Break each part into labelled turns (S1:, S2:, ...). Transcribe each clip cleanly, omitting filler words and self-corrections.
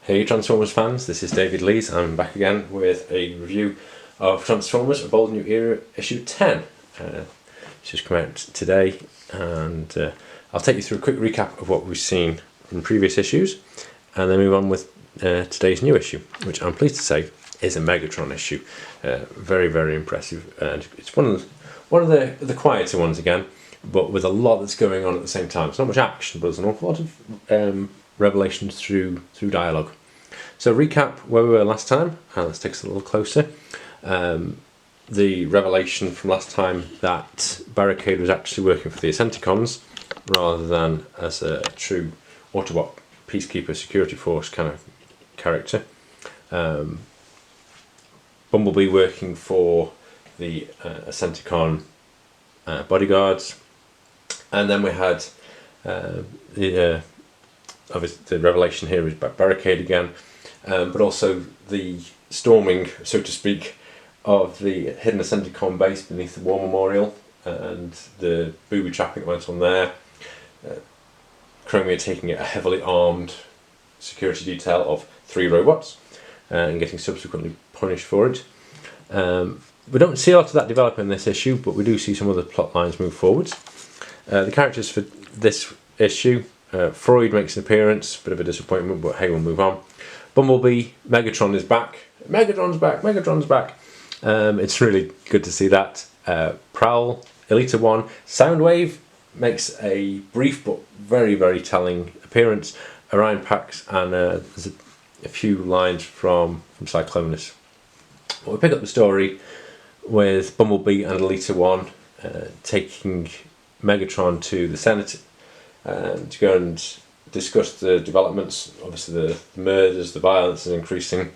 S1: Hey Transformers fans, this is David Lees. I'm back again with a review of Transformers: A Bold New Era issue 10. It's just come out today, and I'll take you through a quick recap of what we've seen in previous issues, and then move on with today's new issue, which I'm pleased to say is a Megatron issue. Very, very impressive, and it's one of the quieter ones again, but with a lot that's going on at the same time. It's not much action, but there's an awful lot of revelations through dialogue. So recap where we were last time, and let's take us a little closer. The revelation from last time that Barricade was actually working for the Decepticons rather than as a true Autobot peacekeeper security force kind of character. Bumblebee working for the Decepticon bodyguards, and then we had obviously the revelation here is about Barricade again, but also the storming, so to speak, of the hidden Decepticon base beneath the War Memorial, and the booby trapping that went on there. Chromia taking a heavily armed security detail of 3 robots and getting subsequently punished for it. We don't see a lot of that develop in this issue, but we do see some other plot lines move forwards. The characters for this issue: Freud makes an appearance, bit of a disappointment, but hey, we'll move on. Bumblebee, Megatron is back. Megatron's back. Megatron's back. It's really good to see that. Prowl, Elita 1, Soundwave makes a brief but very, very telling appearance. Orion packs, and there's a few lines from Cyclonus. Well, we pick up the story with Bumblebee and Elita 1 taking Megatron to the Senate to go and discuss the developments. Obviously the murders, the violence is increasing.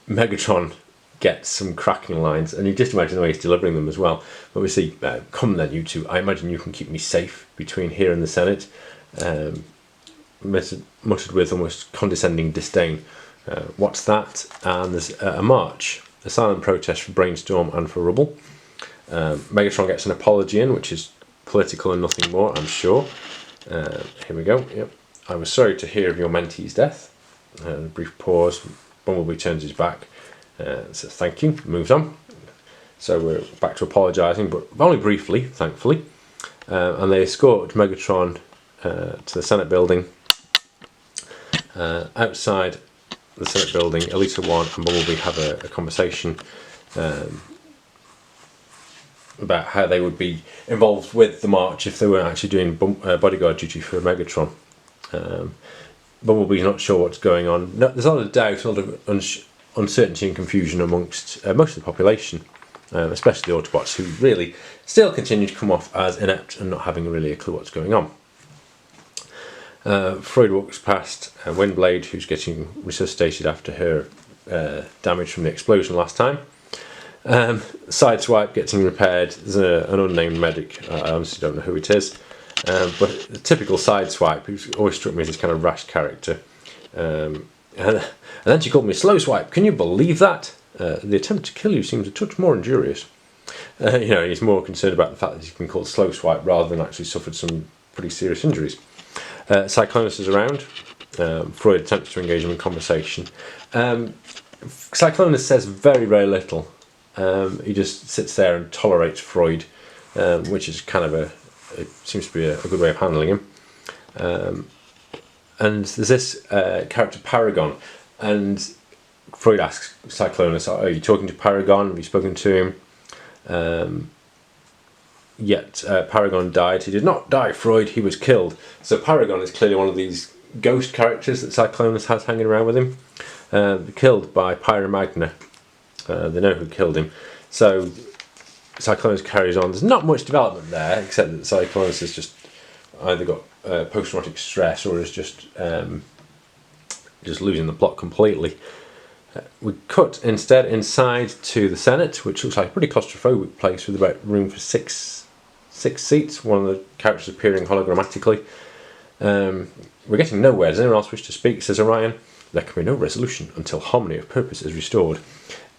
S1: Megatron gets some cracking lines, and you just imagine the way he's delivering them as well. But we see, come then you two, I imagine you can keep me safe between here and the Senate. Muttered with almost condescending disdain. What's that? And there's a march, a silent protest for Brainstorm and for Rubble. Megatron gets an apology in, which is political and nothing more, I'm sure. Here we go. Yep. I was sorry to hear of your mentee's death. A brief pause. Bumblebee turns his back, says thank you, moves on. So we're back to apologising, but only briefly, thankfully. And they escort Megatron to the Senate building. Outside the Senate building, Elita 1 and Bumblebee have a conversation about how they would be involved with the march if they weren't actually doing bodyguard duty for Megatron. Bumblebee's not sure what's going on. No, there's a lot of doubt, a lot of uncertainty and confusion amongst most of the population, especially the Autobots, who really still continue to come off as inept and not having really a clue what's going on. Freud walks past Windblade, who's getting resuscitated after her damage from the explosion last time. Sideswipe getting repaired. There's an unnamed medic. I honestly don't know who it is. But the typical Sideswipe, who's always struck me as this kind of rash character. And then she called me Slow Swipe. Can you believe that? The attempt to kill you seems a touch more injurious. He's more concerned about the fact that he's been called Slow Swipe rather than actually suffered some pretty serious injuries. Cyclonus is around. Freud attempts to engage him in conversation. Cyclonus says very, very little. He just sits there and tolerates Freud, which is kind of it seems to be a good way of handling him. And there's this character Paragon, and Freud asks Cyclonus, are you talking to Paragon? Have you spoken to him? Yet Paragon died. He did not die, Freud, he was killed. So Paragon is clearly one of these ghost characters that Cyclonus has hanging around with him. Killed by Pyromagna. They know who killed him. So Cyclonus carries on. There's not much development there, except that Cyclonus has just either got post-traumatic stress or is just losing the plot completely. We cut instead inside to the Senate, which looks like a pretty claustrophobic place with about room for six seats. One of the characters appearing hologrammatically. We're getting nowhere. Does anyone else wish to speak? Says Orion. There can be no resolution until harmony of purpose is restored.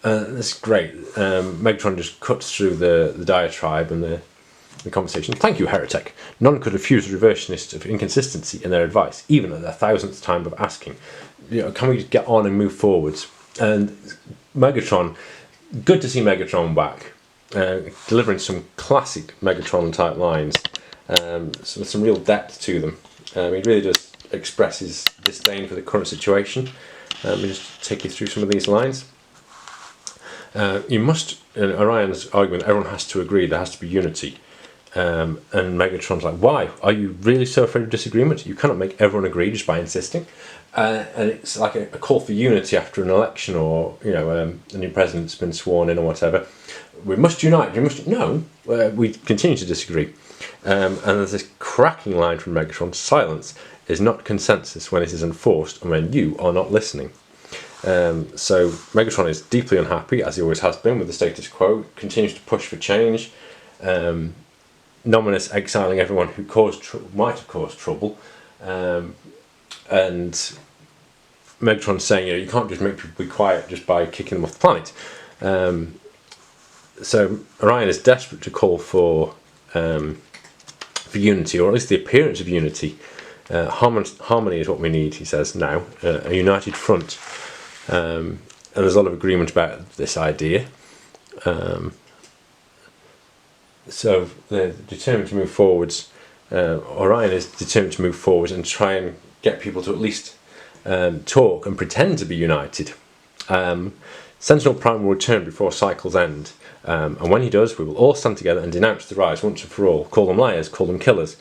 S1: That's great. Megatron just cuts through the diatribe, and the conversation. Thank you, heretic. None could refuse the reversionists of inconsistency in their advice, even at their 1000th time of asking. Can we get on and move forwards? And Megatron, good to see Megatron back, delivering some classic Megatron type lines, some real depth to them. He really does express his disdain for the current situation. Let me just take you through some of these lines. Orion's argument, everyone has to agree, there has to be unity. And Megatron's like, why? Are you really so afraid of disagreement? You cannot make everyone agree just by insisting. And it's like a call for unity after an election, or a new president's been sworn in or whatever. We must unite. We continue to disagree. And there's this cracking line from Megatron: silence is not consensus when it is enforced and when you are not listening. So Megatron is deeply unhappy, as he always has been, with the status quo, continues to push for change, Nominus exiling everyone who might have caused trouble, and Megatron saying, you can't just make people be quiet just by kicking them off the planet. So Orion is desperate to call for unity, or at least the appearance of unity. Harmony is what we need, he says now, a united front. And there's a lot of agreement about this idea. So they're determined to move forwards. Orion is determined to move forwards and try and get people to at least talk and pretend to be united. Sentinel Prime will return before cycles end, and when he does, we will all stand together and denounce the rise once and for all. Call them liars, call them killers.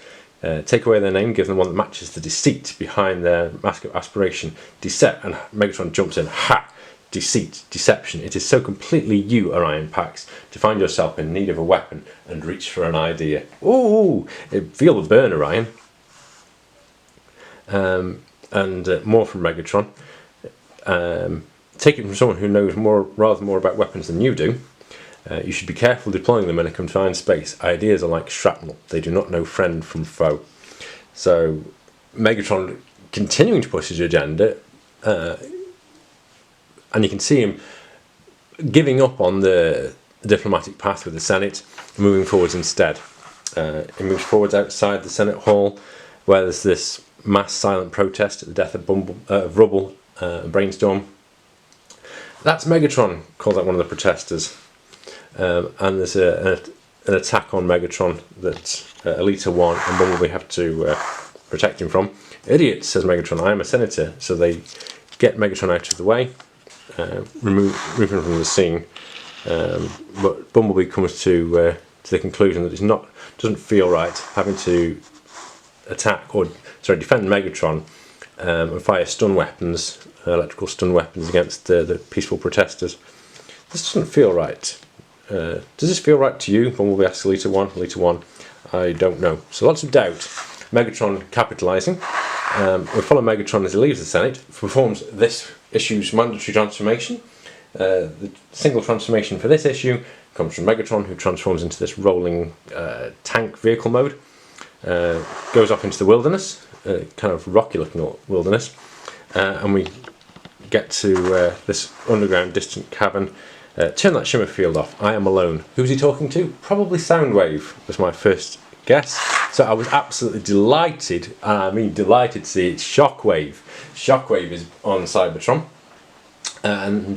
S1: Take away their name, give them one that matches the deceit behind their mask of aspiration. And Megatron jumps in. Ha! Deceit, deception. It is so completely you, Orion Pax, to find yourself in need of a weapon and reach for an idea. Ooh! Feel the burn, Orion. And more from Megatron. Take it from someone who knows rather more about weapons than you do. You should be careful deploying them in a confined space. Ideas are like shrapnel. They do not know friend from foe. So Megatron continuing to push his agenda, and you can see him giving up on the diplomatic path with the Senate, moving forwards instead. He moves forwards outside the Senate Hall, where there's this mass silent protest at the death of Rubble and Brainstorm. That's Megatron, calls out one of the protesters. And there's an attack on Megatron that Elita 1 and Bumblebee have to protect him from. Idiot, says Megatron, I am a senator. So they get Megatron out of the way, remove him from the scene. But Bumblebee comes to the conclusion that doesn't feel right having to defend Megatron and fire stun weapons, electrical stun weapons against the peaceful protesters. This doesn't feel right. Does this feel right to you? Bumblebee asks Elita 1. Elita 1, I don't know. So lots of doubt. Megatron capitalising. We follow Megatron as he leaves the Senate, performs this issue's mandatory transformation. The single transformation for this issue comes from Megatron, who transforms into this rolling tank vehicle mode. Goes off into the wilderness, kind of rocky looking wilderness, and we get to this underground distant cavern. Turn that shimmer field off. I am alone. Who's he talking to? Probably Soundwave was my first guess. So I was absolutely delighted, and I mean delighted to see it's Shockwave. Shockwave is on Cybertron, and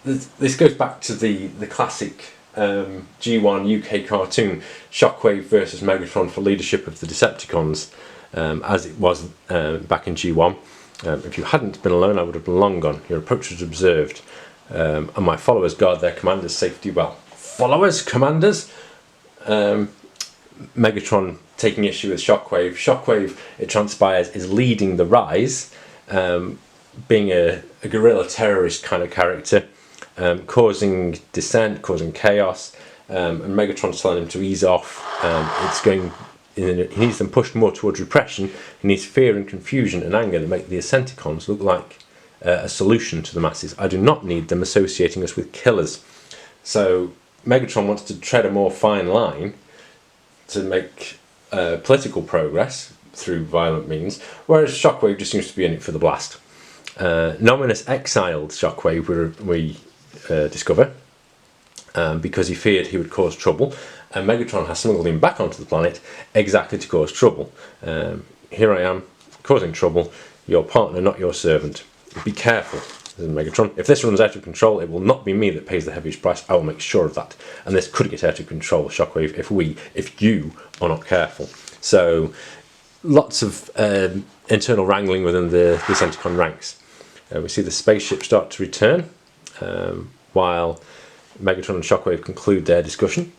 S1: this goes back to the classic G1 UK cartoon, Shockwave versus Megatron for leadership of the Decepticons, as it was back in G1. If you hadn't been alone, I would have been long gone. Your approach was observed. And my followers guard their commander's safety well. Followers? Commanders? Megatron taking issue with Shockwave. Shockwave, it transpires, is leading the rise, being a guerrilla terrorist kind of character, causing dissent, causing chaos, and Megatron's telling him to ease off. He needs them pushed more towards repression. He needs fear and confusion and anger to make the Decepticons look like a solution to the masses. I do not need them associating us with killers. So Megatron wants to tread a more fine line to make political progress through violent means, whereas Shockwave just seems to be in it for the blast. Nominus exiled Shockwave, we discover, because he feared he would cause trouble, and Megatron has smuggled him back onto the planet exactly to cause trouble. Here I am, causing trouble, your partner, not your servant. Be careful, says Megatron. If this runs out of control, it will not be me that pays the heaviest price. I will make sure of that. And this could get out of control, Shockwave, if you are not careful. So, lots of internal wrangling within the Decepticon ranks. We see the spaceship start to return, while Megatron and Shockwave conclude their discussion.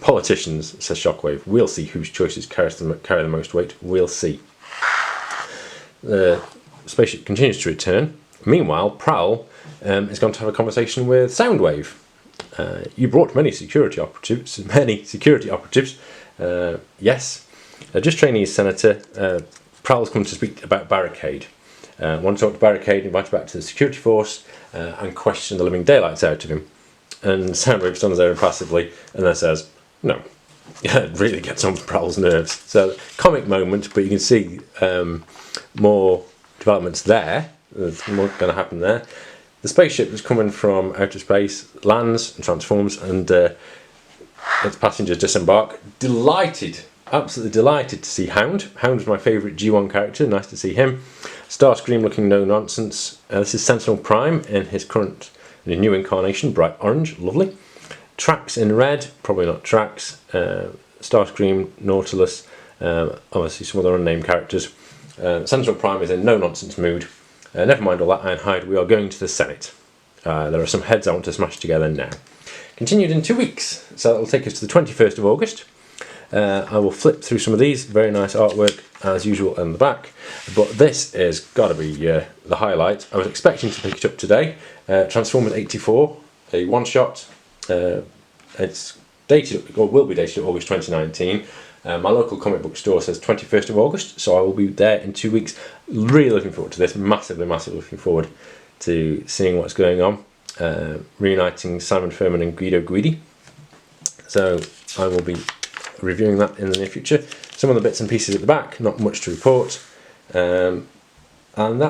S1: Politicians, says Shockwave, we'll see whose choices carry the most weight. We'll see. The spaceship continues to return. Meanwhile, Prowl is going to have a conversation with Soundwave. You brought many security operatives. Yes. Just trainees, Senator. Prowl's come to speak about Barricade. Want to talk to Barricade, invite him back to the security force, and question the living daylights out of him. And Soundwave stands there impassively and then says, no. It really gets on Prowl's nerves. So, comic moment, but you can see more developments there. There's more going to happen there. The spaceship is coming from outer space, lands and transforms, and its passengers disembark. Delighted, absolutely delighted to see Hound. Hound is my favourite G1 character, nice to see him. Starscream looking no nonsense. This is Sentinel Prime in his new incarnation, bright orange, lovely. Trax in red, probably not Trax. Starscream, Nautilus, obviously some other unnamed characters. Sentinel Prime is in no nonsense mood. Never mind all that, Ironhide, we are going to the Senate. There are some heads I want to smash together now. Continued in 2 weeks, so that will take us to the 21st of August. I will flip through some of these, very nice artwork as usual in the back, but this is got to be the highlight. I was expecting to pick it up today. Transformers 84, a one-shot. It's dated, or will be dated August 2019. My local comic book store says 21st of August, so I will be there in 2 weeks. Really looking forward to this, massively looking forward to seeing what's going on. Reuniting Simon Furman and Guido Guidi. So I will be reviewing that in the near future. Some of the bits and pieces at the back, not much to report. And that